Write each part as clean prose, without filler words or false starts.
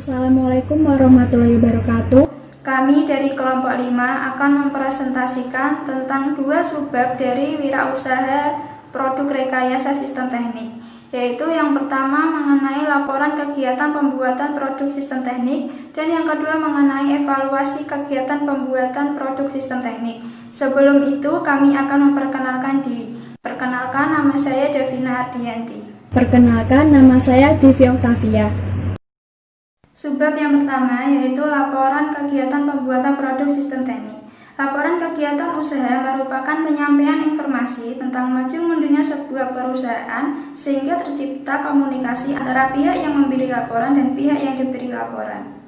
Assalamualaikum warahmatullahi wabarakatuh. Kami dari kelompok 5 akan mempresentasikan tentang dua subbab dari wirausaha produk rekayasa sistem teknik, yaitu yang pertama mengenai laporan kegiatan pembuatan produk sistem teknik dan yang kedua mengenai evaluasi kegiatan pembuatan produk sistem teknik. Sebelum itu kami akan memperkenalkan diri. Perkenalkan, nama saya Davina Ardianti. Perkenalkan, nama saya Devi Octavia. Subbab yang pertama yaitu laporan kegiatan pembuatan produk sistem teknik. Laporan kegiatan usaha merupakan penyampaian informasi tentang maju mundurnya sebuah perusahaan sehingga tercipta komunikasi antara pihak yang memberi laporan dan pihak yang diberi laporan.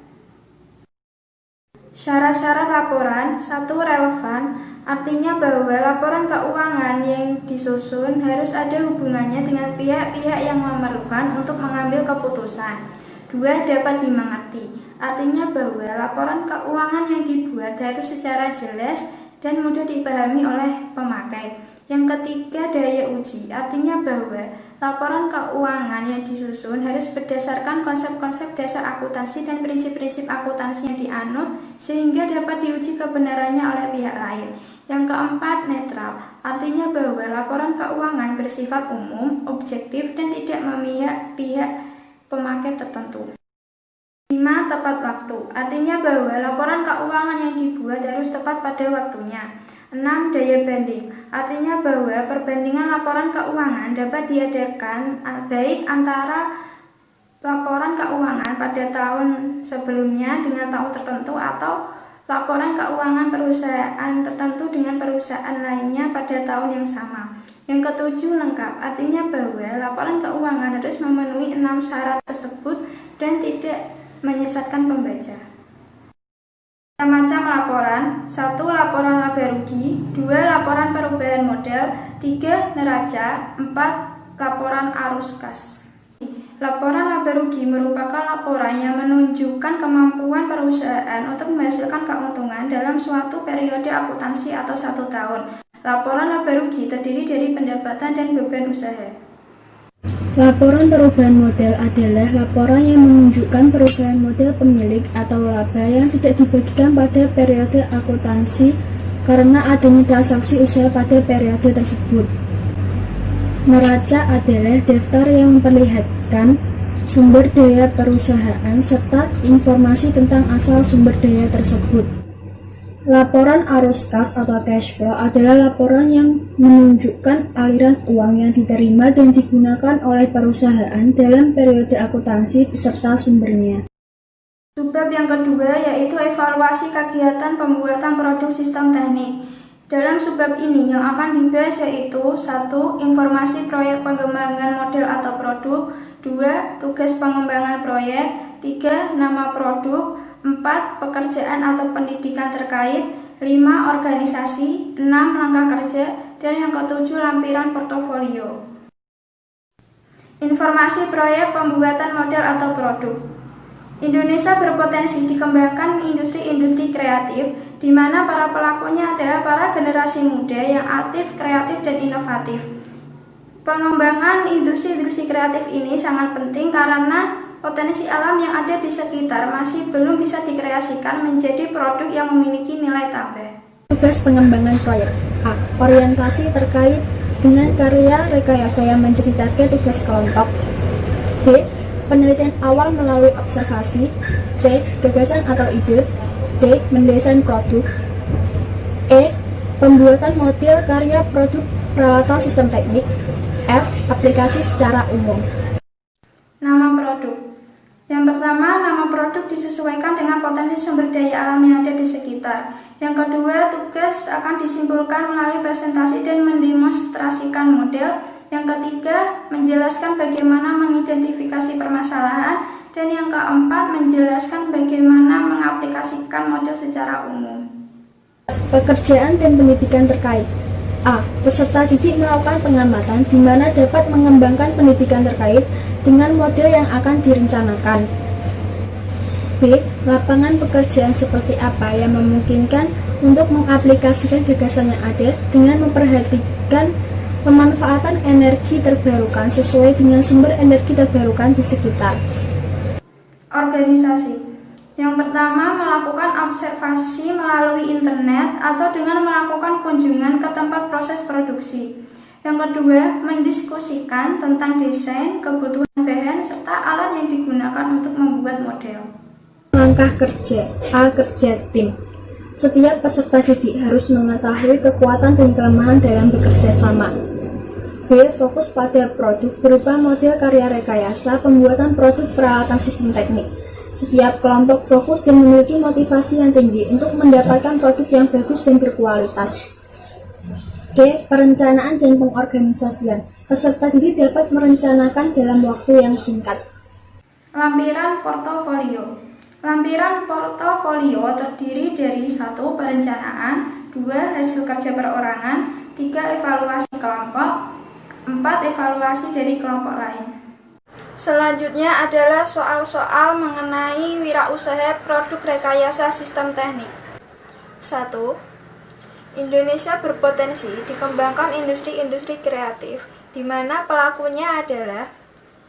Syarat-syarat laporan: 1. Relevan, artinya bahwa laporan keuangan yang disusun harus ada hubungannya dengan pihak-pihak yang memerlukan untuk mengambil keputusan. 2. Dapat dimengerti, artinya bahwa laporan keuangan yang dibuat harus secara jelas dan mudah dipahami oleh pemakai. Yang ketiga, daya uji, artinya bahwa laporan keuangan yang disusun harus berdasarkan konsep-konsep dasar akuntansi dan prinsip-prinsip akuntansi yang dianut sehingga dapat diuji kebenarannya oleh pihak lain. Yang keempat, netral, artinya bahwa laporan keuangan bersifat umum, objektif, dan tidak memihak pihak pemakai tertentu. 5. Tepat waktu, artinya bahwa laporan keuangan yang dibuat harus tepat pada waktunya. 6. Daya banding, artinya bahwa perbandingan laporan keuangan dapat diadakan baik antara laporan keuangan pada tahun sebelumnya dengan tahun tertentu atau laporan keuangan perusahaan tertentu dengan perusahaan lainnya pada tahun yang sama. Yang ketujuh, lengkap, artinya bahwa laporan keuangan harus memenuhi 6 syarat tersebut dan tidak menyesatkan pembaca. Macam laporan: 1. Laporan laba rugi, 2. Laporan perubahan modal, 3. Neraca, 4. Laporan arus kas. Laporan laba rugi merupakan laporan yang menunjukkan kemampuan perusahaan untuk menghasilkan keuntungan dalam suatu periode akuntansi atau 1 tahun. Laporan laba rugi terdiri dari pendapatan dan beban usaha. Laporan perubahan modal adalah laporan yang menunjukkan perubahan modal pemilik atau laba yang tidak dibagikan pada periode akuntansi karena adanya transaksi usaha pada periode tersebut. Neraca adalah daftar yang memperlihatkan sumber daya perusahaan serta informasi tentang asal sumber daya tersebut. Laporan arus kas atau cash flow adalah laporan yang menunjukkan aliran uang yang diterima dan digunakan oleh perusahaan dalam periode akuntansi beserta sumbernya. Subbab yang kedua yaitu evaluasi kegiatan pembuatan produk sistem teknik. Dalam subbab ini yang akan dibahas yaitu 1. Informasi proyek pengembangan model atau produk, 2. Tugas pengembangan proyek, 3. Nama produk, 4. Pekerjaan atau pendidikan terkait, 5. Organisasi, 6. Langkah kerja, dan yang ketujuh lampiran portofolio. Informasi proyek pembuatan model atau produk. Indonesia berpotensi dikembangkan industri-industri kreatif di mana para pelakunya adalah para generasi muda yang aktif, kreatif, dan inovatif. Pengembangan industri-industri kreatif ini sangat penting karena potensi alam yang ada di sekitar masih belum bisa dikreasikan menjadi produk yang memiliki nilai tambah. Tugas pengembangan proyek. A. Orientasi terkait dengan karya rekayasa yang menjadi target tugas kelompok. B. Penelitian awal melalui observasi. C. Gagasan atau ide. D. Mendesain produk. E. Pembuatan model karya produk peralatan sistem teknik. F. Aplikasi secara umum. Nama produk. Yang pertama, nama produk disesuaikan dengan potensi sumber daya alam yang ada di sekitar. Yang kedua, tugas akan disimpulkan melalui presentasi dan mendemonstrasikan model. Yang ketiga, menjelaskan bagaimana mengidentifikasi permasalahan. Dan yang keempat, menjelaskan bagaimana mengaplikasikan model secara umum. Pekerjaan dan pendidikan terkait. A. Peserta didik melakukan pengamatan di mana dapat mengembangkan pendidikan terkait dengan model yang akan direncanakan. B. Lapangan pekerjaan seperti apa yang memungkinkan untuk mengaplikasikan gagasan yang ada dengan memperhatikan pemanfaatan energi terbarukan sesuai dengan sumber energi terbarukan di sekitar. organisasi. Yang pertama, melakukan observasi melalui internet atau dengan melakukan kunjungan ke tempat proses produksi. Yang kedua, mendiskusikan tentang desain, kebutuhan bahan, serta alat yang digunakan untuk membuat model. Langkah kerja. A. Kerja tim. Setiap peserta didik harus mengetahui kekuatan dan kelemahan dalam bekerja sama. B. Fokus pada produk berupa model karya rekayasa, pembuatan produk peralatan sistem teknik. Setiap kelompok fokus dan memiliki motivasi yang tinggi untuk mendapatkan produk yang bagus dan berkualitas. C. Perencanaan dan pengorganisasian. Peserta didik dapat merencanakan dalam waktu yang singkat. Lampiran portofolio. Lampiran portofolio terdiri dari 1. Perencanaan, 2. Hasil kerja perorangan, 3. Evaluasi kelompok, 4. Evaluasi dari kelompok lain. Selanjutnya adalah soal-soal mengenai wirausaha produk rekayasa sistem teknik. 1. Indonesia berpotensi dikembangkan industri-industri kreatif, di mana pelakunya adalah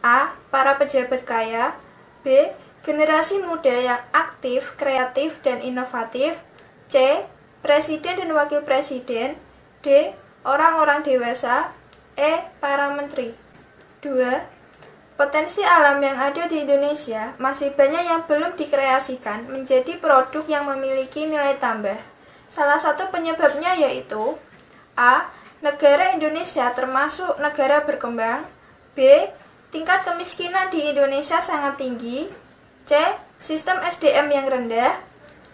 A. Para pejabat kaya, B. Generasi muda yang aktif, kreatif, dan inovatif, C. Presiden dan wakil presiden, D. Orang-orang dewasa, E. Para menteri. 2. Potensi alam yang ada di Indonesia masih banyak yang belum dikreasikan menjadi produk yang memiliki nilai tambah. Salah satu penyebabnya yaitu A. Negara Indonesia termasuk negara berkembang, B. Tingkat kemiskinan di Indonesia sangat tinggi, C. Sistem SDM yang rendah,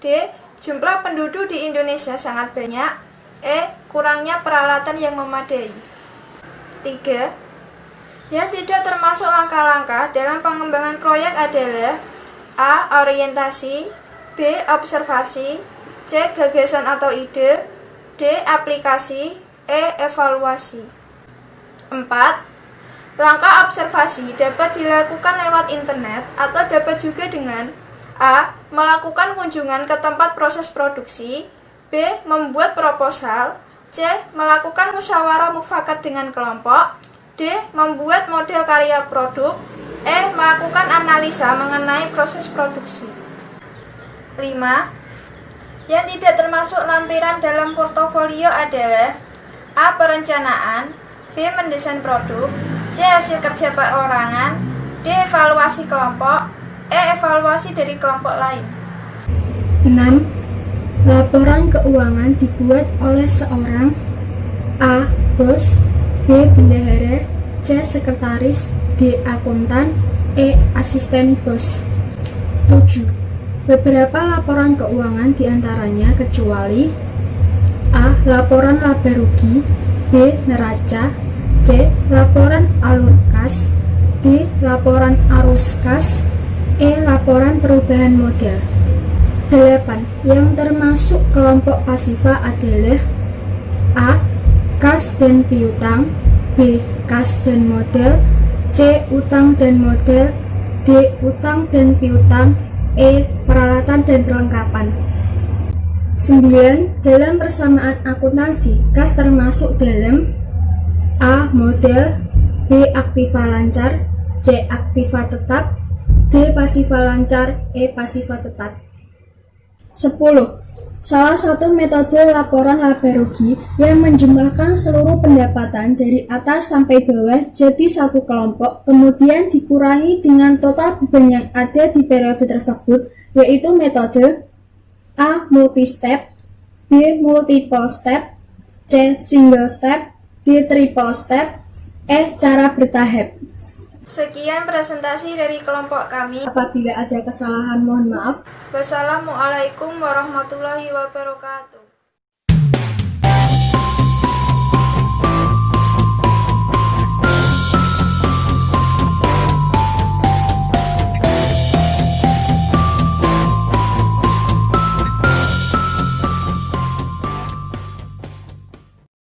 D. Jumlah penduduk di Indonesia sangat banyak, E. Kurangnya peralatan yang memadai. 3. Yang tidak termasuk langkah-langkah dalam pengembangan proyek adalah A. Orientasi, B. Observasi, C. Gagasan atau ide, D. Aplikasi, E. Evaluasi. 4. Langkah observasi dapat dilakukan lewat internet atau dapat juga dengan A. Melakukan kunjungan ke tempat proses produksi, B. Membuat proposal, C. Melakukan musyawarah mufakat dengan kelompok, D. Membuat model karya produk, E. Melakukan analisa mengenai proses produksi. 5. Yang tidak termasuk lampiran dalam portofolio adalah A. Perencanaan, B. Mendesain produk, C. Hasil kerja perorangan, D. Evaluasi kelompok, E. Evaluasi dari kelompok lain. 6. Laporan keuangan dibuat oleh seorang A. Bos, B. Bendahara, C. Sekretaris, D. Akuntan, E. Asisten bos. 7. Beberapa laporan keuangan diantaranya kecuali A. Laporan laba rugi, B. Neraca, C. Laporan alur kas, D. Laporan arus kas, E. Laporan perubahan modal. 8. Yang termasuk kelompok pasifa adalah A. Kas dan piutang, B. Kas dan modal, C. Utang dan modal, D. Utang dan piutang, E. Peralatan dan perlengkapan. 9. Dalam persamaan akuntansi, kas termasuk dalam A. Modal, B. Aktiva lancar, C. Aktiva tetap, D. Pasifa lancar, E. Pasifa tetap. 10. Salah satu metode laporan laba rugi yang menjumlahkan seluruh pendapatan dari atas sampai bawah jadi satu kelompok, kemudian dikurangi dengan total beban yang ada di periode tersebut, yaitu metode A. Multi-step, B. Multiple step, C. Single step, D. Triple step, E. Cara bertahap. Sekian presentasi dari kelompok kami. Apabila ada kesalahan mohon maaf. Wassalamualaikum warahmatullahi wabarakatuh.